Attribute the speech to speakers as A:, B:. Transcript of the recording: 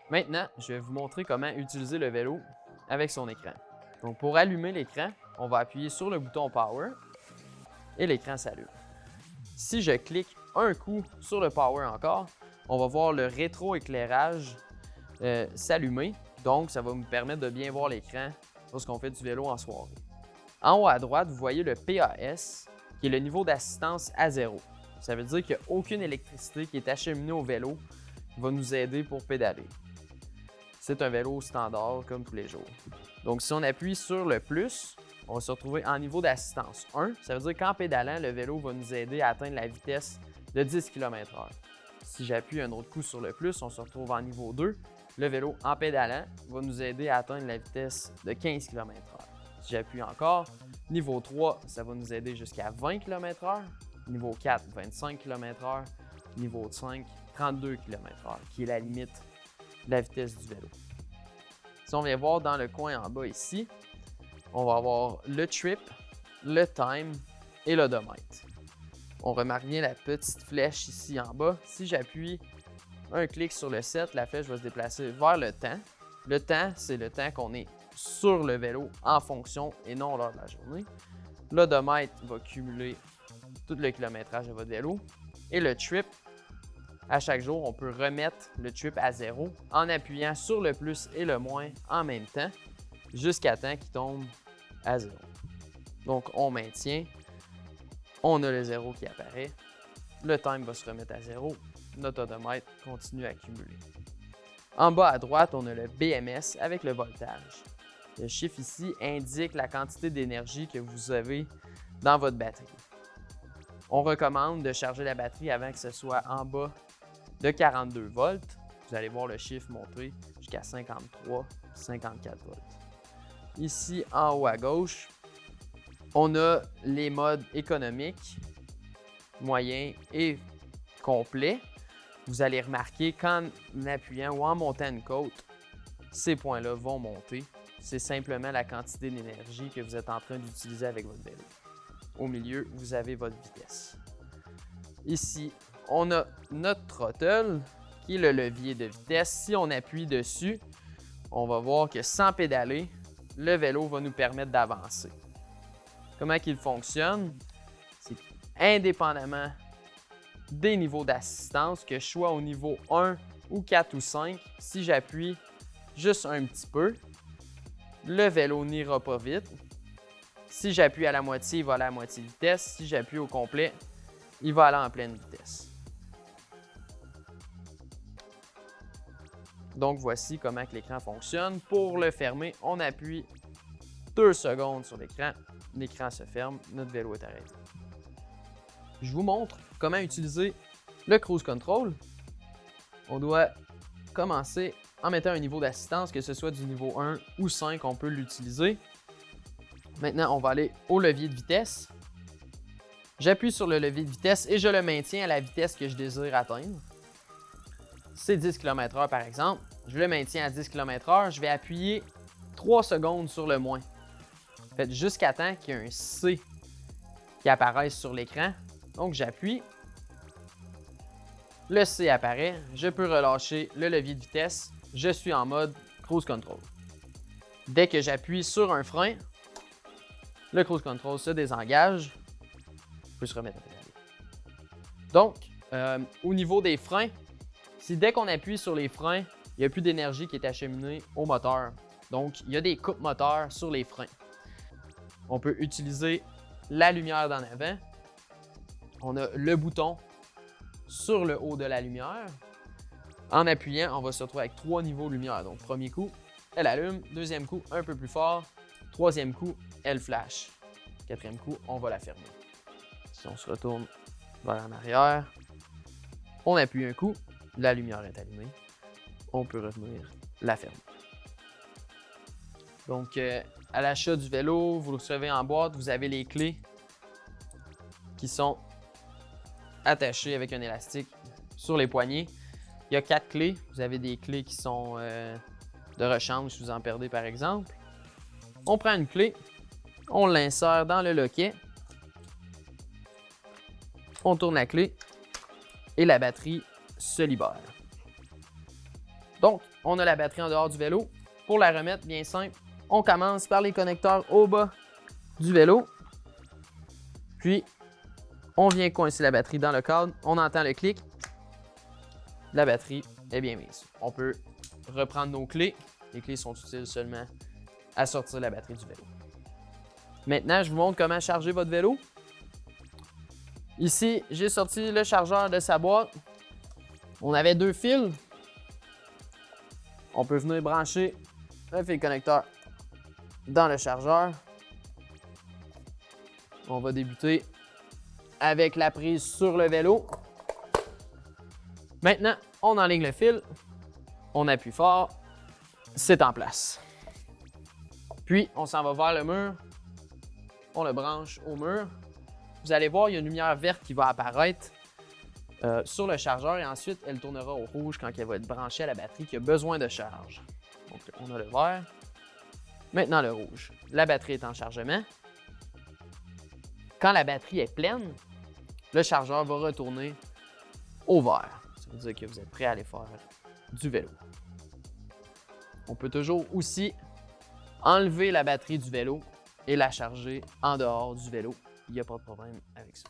A: Maintenant, je vais vous montrer comment utiliser le vélo avec son écran. Donc, pour allumer l'écran, on va appuyer sur le bouton Power et l'écran s'allume. Si je clique un coup sur le Power encore, on va voir le rétroéclairage s'allumer. Donc, ça va me permettre de bien voir l'écran lorsqu'on fait du vélo en soirée. En haut à droite, vous voyez le PAS, qui est le niveau d'assistance à zéro. Ça veut dire qu'il n'y a aucune électricité qui est acheminée au vélo qui va nous aider pour pédaler. C'est un vélo standard comme tous les jours. Donc, si on appuie sur le plus, on va se retrouver en niveau d'assistance 1. Ça veut dire qu'en pédalant, le vélo va nous aider à atteindre la vitesse de 10 km/h. Si j'appuie un autre coup sur le plus, on se retrouve en niveau 2. Le vélo, en pédalant, va nous aider à atteindre la vitesse de 15 km/h. Si j'appuie encore, niveau 3, ça va nous aider jusqu'à 20 km/h. Niveau 4, 25 km/h. Niveau 5, 32 km/h, qui est la limite de la vitesse du vélo. Si on vient voir dans le coin en bas ici, on va avoir le trip, le time et l'odomètre. On remarque bien la petite flèche ici en bas. Si j'appuie un clic sur le 7, la flèche va se déplacer vers le temps. Le temps, c'est le temps qu'on est sur le vélo en fonction et non lors de la journée. L'odomètre va cumuler tout le kilométrage de votre vélo. Et le trip, à chaque jour, on peut remettre le trip à 0 en appuyant sur le plus et le moins en même temps jusqu'à temps qu'il tombe à 0. Donc, on maintient. On a le 0 qui apparaît. Le time va se remettre à 0. Notre odomètre continue à cumuler. En bas à droite, on a le BMS avec le voltage. Le chiffre ici indique la quantité d'énergie que vous avez dans votre batterie. On recommande de charger la batterie avant que ce soit en bas de 42 volts. Vous allez voir le chiffre monter jusqu'à 53, 54 volts. Ici, en haut à gauche, on a les modes économiques, moyen et complet. Vous allez remarquer qu'en appuyant ou en montant une côte, ces points-là vont monter. C'est simplement la quantité d'énergie que vous êtes en train d'utiliser avec votre vélo. Au milieu, vous avez votre vitesse. Ici, on a notre throttle, qui est le levier de vitesse. Si on appuie dessus, on va voir que sans pédaler, le vélo va nous permettre d'avancer. Comment il fonctionne? C'est indépendamment des niveaux d'assistance, que je sois au niveau 1 ou 4 ou 5, si j'appuie juste un petit peu, le vélo n'ira pas vite. Si j'appuie à la moitié, il va aller à la moitié de vitesse. Si j'appuie au complet, il va aller en pleine vitesse. Donc, voici comment l'écran fonctionne. Pour le fermer, on appuie 2 secondes sur l'écran. L'écran se ferme, notre vélo est arrêté. Je vous montre comment utiliser le cruise control. On doit commencer en mettant un niveau d'assistance, que ce soit du niveau 1 ou 5, on peut l'utiliser. Maintenant, on va aller au levier de vitesse. J'appuie sur le levier de vitesse et je le maintiens à la vitesse que je désire atteindre. C'est 10 km/h par exemple. Je le maintiens à 10 km/h. Je vais appuyer 3 secondes sur le moins. Faites jusqu'à temps qu'il y ait un C qui apparaisse sur l'écran. Donc, j'appuie. Le C apparaît. Je peux relâcher le levier de vitesse. Je suis en mode cruise control. Dès que j'appuie sur un frein, le cruise control se désengage. Je peux se remettre à pédaler. Donc, au niveau des freins, si dès qu'on appuie sur les freins, il n'y a plus d'énergie qui est acheminée au moteur. Donc, il y a des coupes moteurs sur les freins. On peut utiliser la lumière d'en avant. On a le bouton sur le haut de la lumière. En appuyant, on va se retrouver avec 3 niveaux de lumière. Donc, premier coup, elle allume. Deuxième coup, un peu plus fort. Troisième coup, elle flash. Quatrième coup, on va la fermer. Si on se retourne vers en arrière, on appuie un coup, la lumière est allumée. On peut revenir la fermer. Donc, à l'achat du vélo, vous le recevez en boîte, vous avez les clés qui sont attachées avec un élastique sur les poignets. Il y a 4 clés. Vous avez des clés qui sont de rechange si vous en perdez par exemple. On prend une clé, on l'insère dans le loquet, on tourne la clé et la batterie se libère. Donc, on a la batterie en dehors du vélo. Pour la remettre, bien simple, on commence par les connecteurs au bas du vélo. Puis, on vient coincer la batterie dans le cadre. On entend le clic. La batterie est bien mise. On peut reprendre nos clés. Les clés sont utiles seulement à sortir la batterie du vélo. Maintenant, je vous montre comment charger votre vélo. Ici, j'ai sorti le chargeur de sa boîte. On avait 2 fils. On peut venir brancher le fil connecteur dans le chargeur. On va débuter avec la prise sur le vélo. Maintenant, on enligne le fil. On appuie fort. C'est en place. Puis, on s'en va vers le mur. On le branche au mur. Vous allez voir, il y a une lumière verte qui va apparaître sur le chargeur et ensuite, elle tournera au rouge quand elle va être branchée à la batterie qui a besoin de charge. Donc, on a le vert. Maintenant, le rouge. La batterie est en chargement. Quand la batterie est pleine, le chargeur va retourner au vert. Ça veut dire que vous êtes prêt à aller faire du vélo. On peut toujours aussi enlever la batterie du vélo et la charger en dehors du vélo. Il n'y a pas de problème avec ça.